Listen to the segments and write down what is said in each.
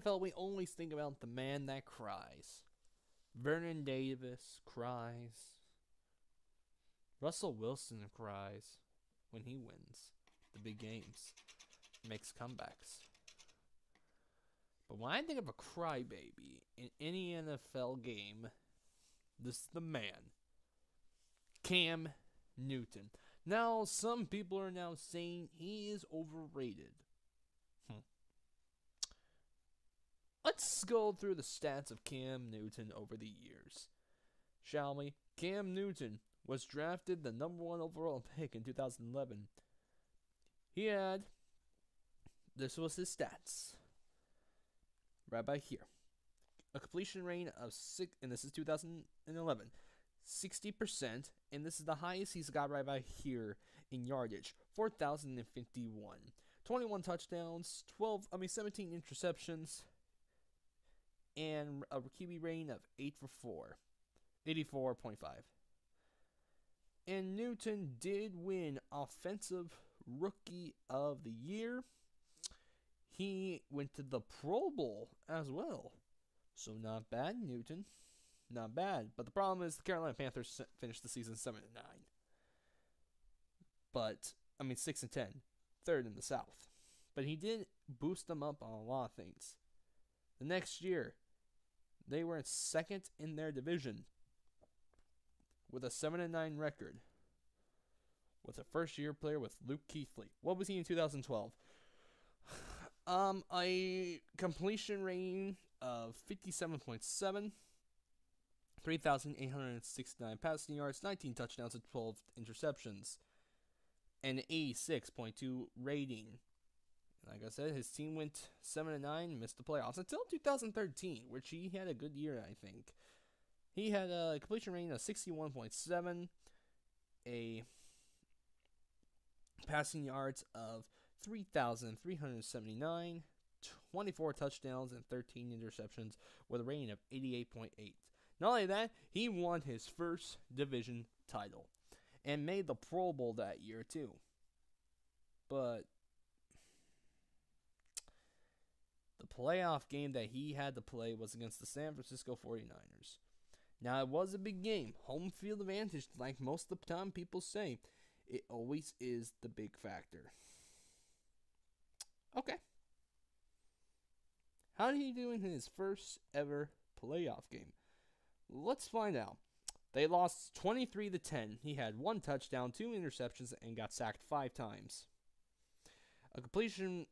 NFL, we always think about the man that cries. Vernon Davis cries. Russell Wilson cries when he wins the big games, makes comebacks. But when I think of a crybaby in any NFL game, this is the man, Cam Newton. Now, some people are now saying he is overrated. Let's go through the stats of Cam Newton over the years, shall we? Cam Newton was drafted the #1 overall pick in 2011. This was his stats, right by here. A completion rate of 6, and this is 2011, 60%, and this is the highest he's got right by here in yardage, 4,051. 21 touchdowns, 17 interceptions, and a QB rating of 8 for 4, 84.5. And Newton did win Offensive Rookie of the Year. He went to the Pro Bowl as well. So not bad, Newton. Not bad. But the problem is the Carolina Panthers finished the season 7-9. 6-10. Third in the South. But he did boost them up on a lot of things. The next year, they were second in their division with a 7-9 record. With a first-year player with Luke Kuechly. What was he in 2012? A completion rating of 57.7, 3,869 passing yards, 19 touchdowns, and 12 interceptions, and an 86.2 rating. Like I said, his team went 7-9, missed the playoffs until 2013, which he had a good year, I think. He had a completion rating of 61.7, a passing yards of 3,379, 24 touchdowns, and 13 interceptions with a rating of 88.8. Not only that, he won his first division title and made the Pro Bowl that year too. But the playoff game that he had to play was against the San Francisco 49ers. Now, it was a big game. Home field advantage, like most of the time people say, it always is the big factor. Okay. How did he do in his first ever playoff game? Let's find out. They lost 23-10. He had 1 touchdown, 2 interceptions, and got sacked 5 times. A completion,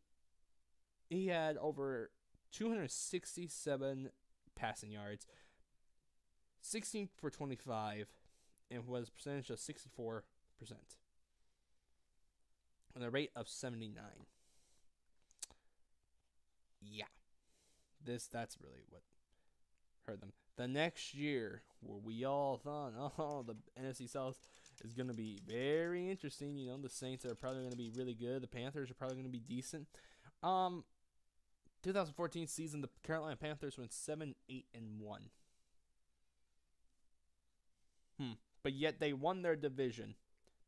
he had over 267 passing yards, 16 for 25, and was a percentage of 64%. And a rate of 79. Yeah. That's really what hurt them. The next year, where we all thought, the NFC South is going to be very interesting. You know, the Saints are probably going to be really good. The Panthers are probably going to be decent. 2014 season, the Carolina Panthers went 7-8-1. But yet they won their division.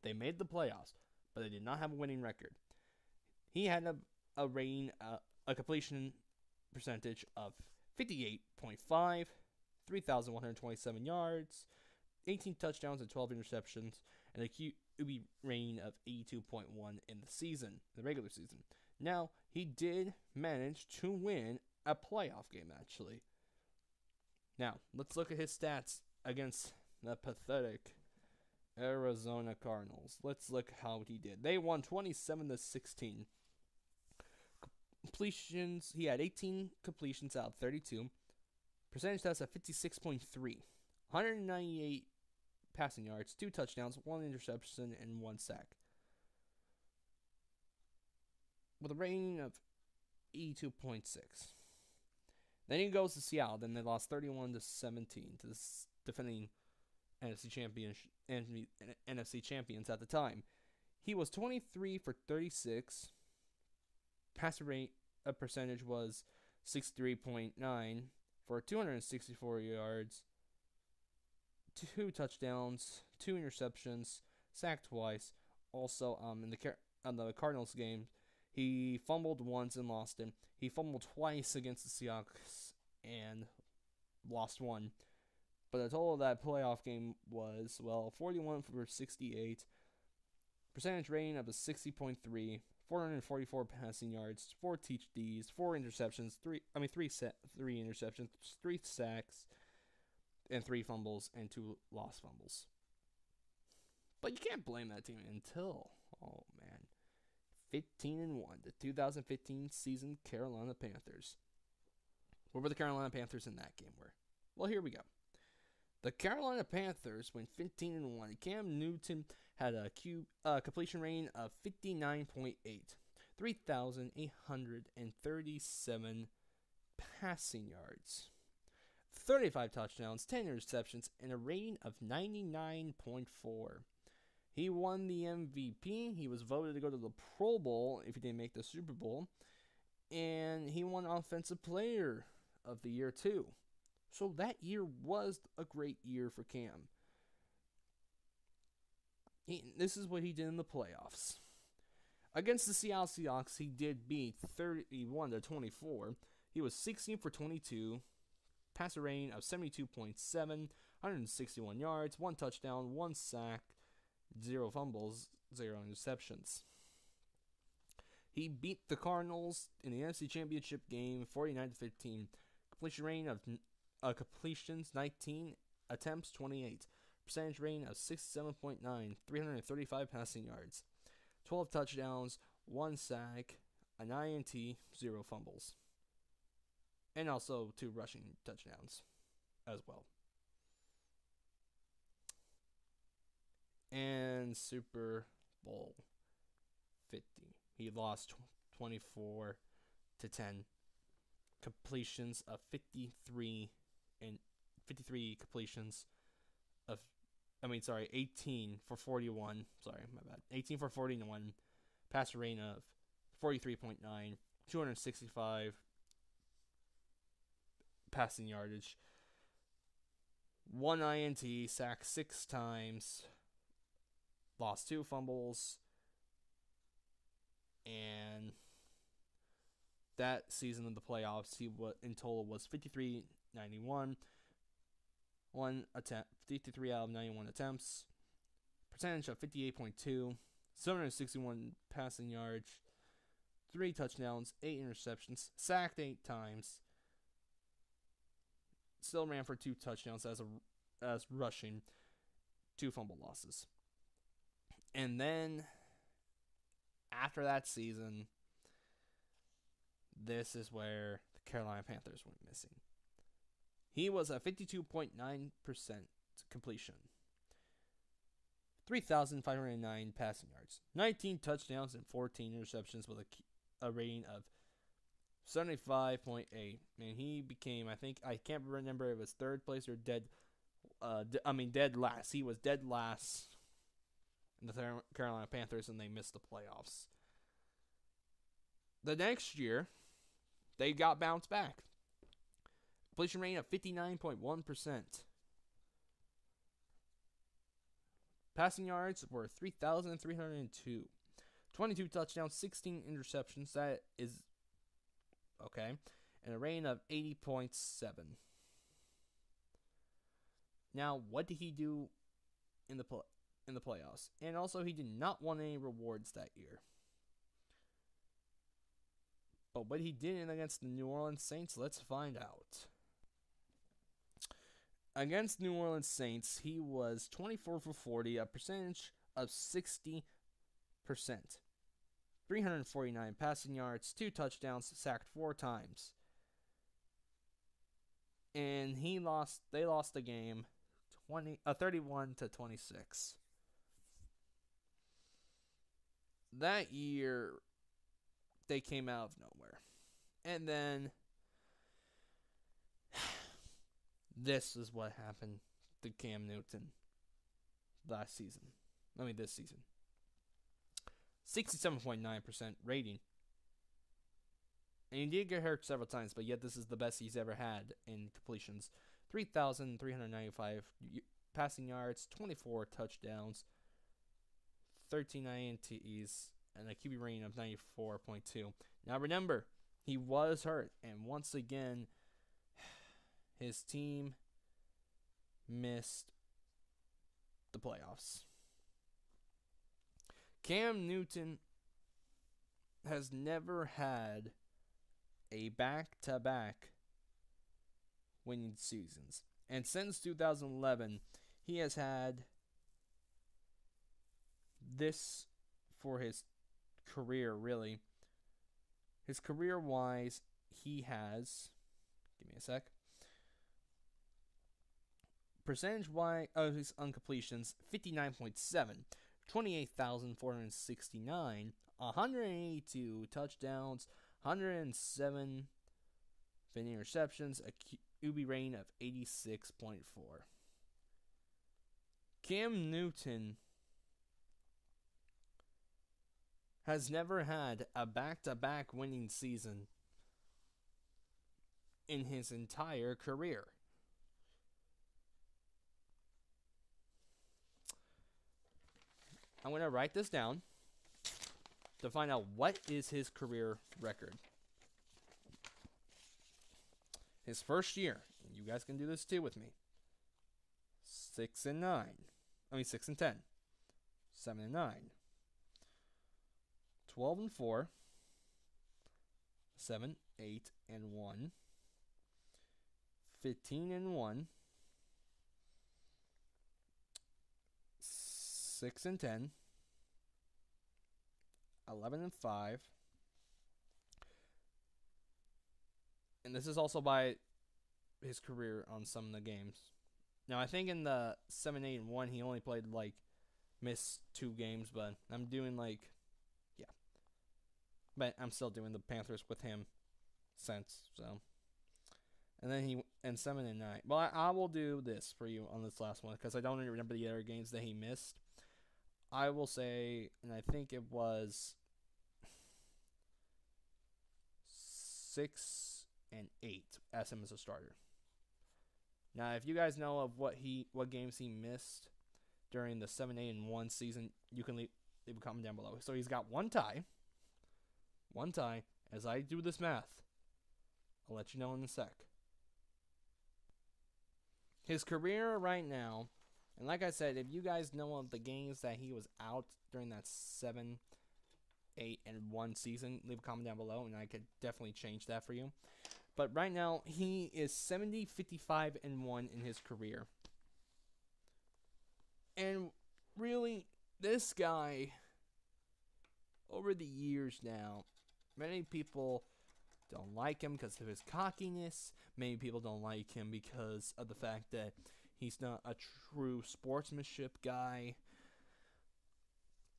They made the playoffs, but they did not have a winning record. He had a rating, a completion percentage of 58.5, 3,127 yards, 18 touchdowns and 12 interceptions, and a QB rating of 82.1 in the season, the regular season. Now, he did manage to win a playoff game, actually. Now, let's look at his stats against the pathetic Arizona Cardinals. Let's look how he did. They won 27-16. Completions, he had 18 completions out of 32. Percentage test at 56.3. 198 passing yards, 2 touchdowns, 1 interception, and 1 sack. With a rating of 82.6. Then he goes to Seattle. Then they lost 31-17 to the defending NFC champions at the time. He was 23 for 36. Passer rate percentage was 63.9 for 264 yards, 2 touchdowns, 2 interceptions, sacked twice. Also, in the Cardinals game, He fumbled once and lost it. He fumbled twice against the Seahawks and lost one. But the total of that playoff game was, 41 for 68, percentage rating of a 60.3, 444 passing yards, 4 TDs, 4 interceptions, three interceptions, 3 sacks, and 3 fumbles, and 2 lost fumbles. But you can't blame that team until, 15-1, the 2015 season Carolina Panthers. What were the Carolina Panthers in that game were? Well, here we go. The Carolina Panthers went 15-1. Cam Newton had a completion rating of 59.8, 3,837 passing yards, 35 touchdowns, 10 interceptions, and a rating of 99.4. He won the MVP. He was voted to go to the Pro Bowl if he didn't make the Super Bowl. And he won Offensive Player of the Year, too. So that year was a great year for Cam. This is what he did in the playoffs. Against the Seattle Seahawks, he did beat 31-24. He was 16 for 22, passer rating of 72.7, 161 yards, 1 touchdown, 1 sack, 0 fumbles, 0 interceptions. He beat the Cardinals in the NFC Championship game 49-15. Completion rating of completions 19, attempts 28. Percentage rating of 67.9, 335 passing yards, 12 touchdowns, 1 sack, an INT, 0 fumbles. And also 2 rushing touchdowns as well. And Super Bowl 50. He lost 24-10. Completions of 53 completions of 18 for 41. Sorry, my bad. 18 for 41. Passer rating of 43.9, 265 passing yardage. 1 INT, sacked 6 times. Lost 2 fumbles. And that season of the playoffs, he in total was 53-91. 53 out of 91 attempts. Percentage of 58.2. 761 passing yards. 3 touchdowns, 8 interceptions. Sacked 8 times. Still ran for 2 touchdowns as rushing. 2 fumble losses. And then, after that season, this is where the Carolina Panthers went missing. He was a 52.9% completion, 3,509 passing yards, 19 touchdowns, and 14 interceptions with a rating of 75.8. And he became, I can't remember if it was 3rd place or dead last. He was dead last in the Carolina Panthers, and they missed the playoffs. The next year, they got bounced back. Completion rating of 59.1%. Passing yards were 3,302. 22 touchdowns, 16 interceptions. That is okay. And a rating of 80.7. Now, what did he do in the playoffs? And also, he did not win any rewards that year. But what he did against the New Orleans Saints, let's find out. Against New Orleans Saints, he was 24 for 40, a percentage of 60%. 349 passing yards, 2 touchdowns, sacked 4 times. And they lost the game 31-26. That year, they came out of nowhere. And then this is what happened to Cam Newton this season. 67.9% rating. And he did get hurt several times, but yet this is the best he's ever had in completions. 3,395 passing yards, 24 touchdowns, 13 INTs, and a QB rating of 94.2. Now remember, he was hurt, and once again, his team missed the playoffs. Cam Newton has never had a back-to-back winning seasons. And since 2011, he has had this for his career, really. His career-wise, he has... Give me a sec. Percentage-wise of his uncompletions, 59.7. 28,469, 182 touchdowns, 107 interceptions, a QB rating of 86.4. Cam Newton has never had a back-to-back winning season in his entire career. I'm going to write this down to find out what is his career record. His first year, and you guys can do this too with me. 6-9. 6-10. 7-9. 12-4. 7-8-1. 15-1. 6-10, 11-5, and this is also by his career on some of the games. Now I think in the 7-8-1 he only played missed 2 games, but I'm doing but I'm still doing the Panthers with him since so. And then 7-9. Well, I will do this for you on this last one because I don't even remember the other games that he missed. I will say, and I think it was 6 and 8 as him as a starter. Now, if you guys know of what games he missed during the 7-8-1 season, you can leave a comment down below. So he's got one tie. One tie. As I do this math, I'll let you know in a sec. His career right now, and like I said, if you guys know of the games that he was out during that 7-8-1 season, leave a comment down below, and I could definitely change that for you. But right now, he is 70-55-1 in his career. And really, this guy, over the years now, many people don't like him because of his cockiness. Many people don't like him because of the fact that he's not a true sportsmanship guy.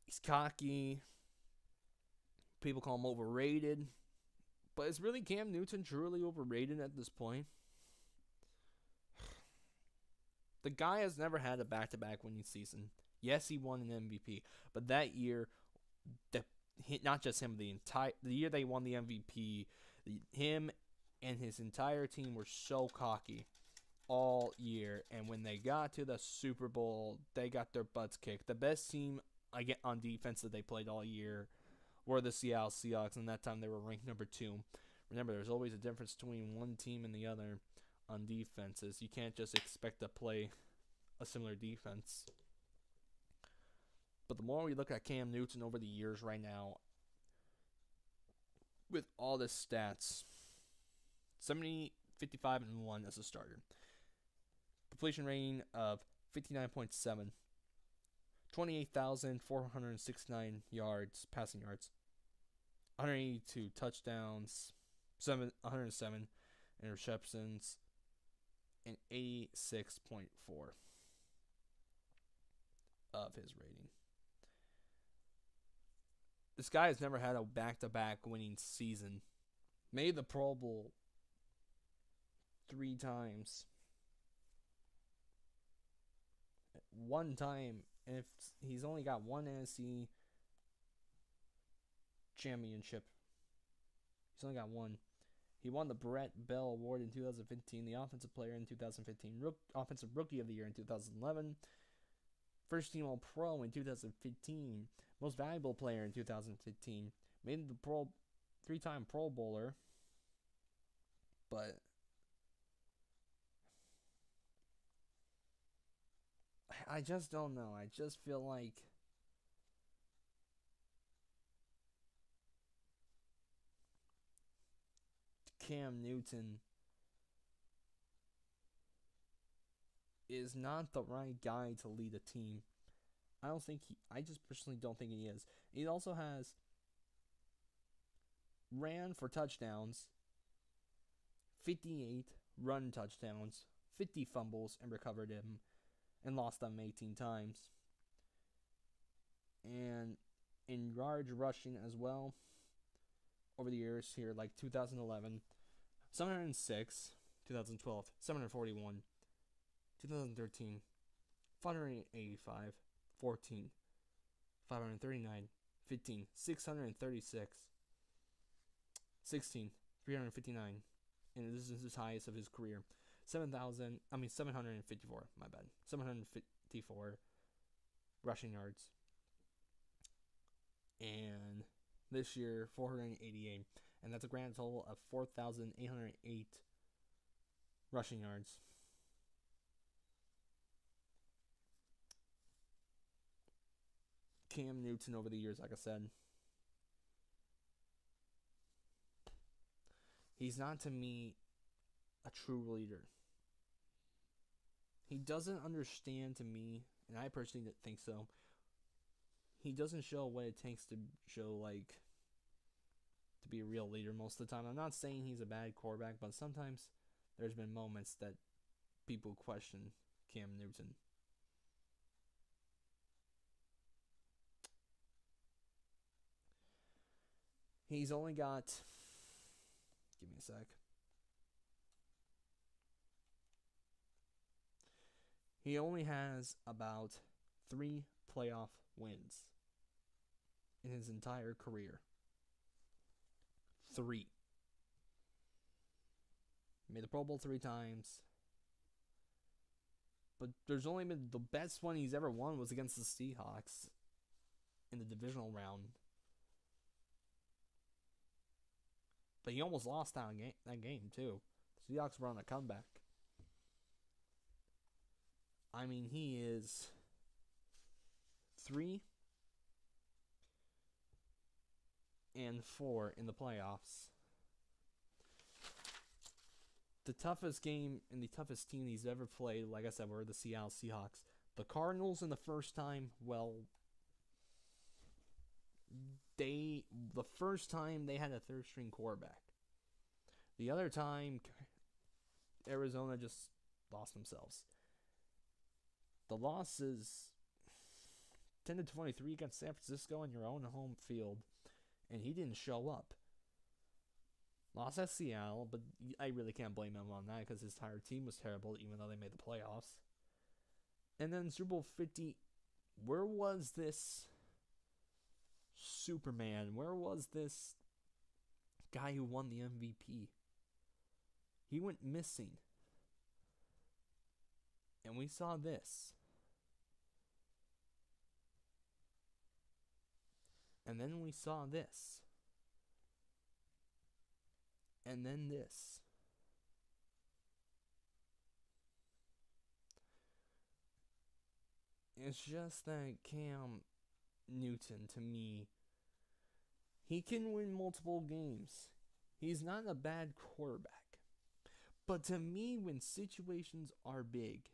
He's cocky. People call him overrated. But is really Cam Newton truly overrated at this point? The guy has never had a back-to-back winning season. Yes, he won an MVP. But that year, not just him, the year they won the MVP, him and his entire team were so cocky all year, and when they got to the Super Bowl, they got their butts kicked. The best team on defense that they played all year were the Seattle Seahawks, and that time they were ranked number 2. Remember, there's always a difference between one team and the other on defenses. You can't just expect to play a similar defense. But the more we look at Cam Newton over the years right now, with all the stats, 70-55-1 as a starter. Completion rating of 59.7. 28,469 yards, passing yards. 182 touchdowns. 107 interceptions. And 86.4 of his rating. This guy has never had a back-to-back winning season. Made the Pro Bowl 3 times. One time, and if he's only got one NFC championship. He's only got one. He won the Brett Bell Award in 2015, the Offensive Player in 2015, Offensive Rookie of the Year in 2011, First team All Pro in 2015, most valuable player in 2015, made the Pro 3-time Pro Bowler, but I just don't know. I just feel like Cam Newton is not the right guy to lead a team. I just personally don't think he is. He also ran for touchdowns, 58 run touchdowns, 50 fumbles, and recovered him and lost them 18 times. And in yards rushing as well, over the years here, like 2011, 706, 2012, 741, 2013, 585, 14, 539, 15, 636, 16, 359, and this is his highest of his career. 754, my bad. 754 rushing yards. And this year, 488. And that's a grand total of 4,808 rushing yards. Cam Newton over the years, like I said, he's not to me a true leader. He doesn't understand to me, and I personally think so. He doesn't show what it takes to show, like, to be a real leader most of the time. I'm not saying he's a bad quarterback, but sometimes there's been moments that people question Cam Newton. He's only got, give me a sec. He only has about 3 playoff wins in his entire career. 3. Made the Pro Bowl 3 times. But there's only been, the best one he's ever won was against the Seahawks in the divisional round. But he almost lost that game too. The Seahawks were on a comeback. I mean, he is 3-4 in the playoffs. The toughest game and the toughest team he's ever played, like I said, were the Seattle Seahawks. The Cardinals in the first time, well, the first time they had a third-string quarterback. The other time, Arizona just lost themselves. The loss is 10-23 against San Francisco on your own home field, and he didn't show up. Lost at Seattle, but I really can't blame him on that because his entire team was terrible, even though they made the playoffs. And then Super Bowl 50, where was this Superman? Where was this guy who won the MVP? He went missing. And we saw this. And then we saw this. And then this. It's just that Cam Newton, to me, he can win multiple games. He's not a bad quarterback. But to me, when situations are big,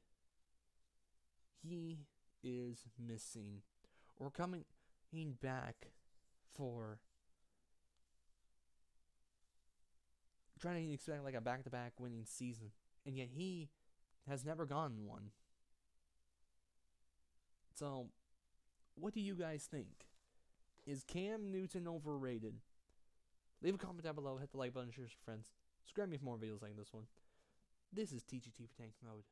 he is missing or coming back for trying to expect like a back-to-back winning season, and yet he has never gotten one. So, what do you guys think? Is Cam Newton overrated? Leave a comment down below, hit the like button, share with your friends. Subscribe me for more videos like this one. This is TGT for Tank Mode.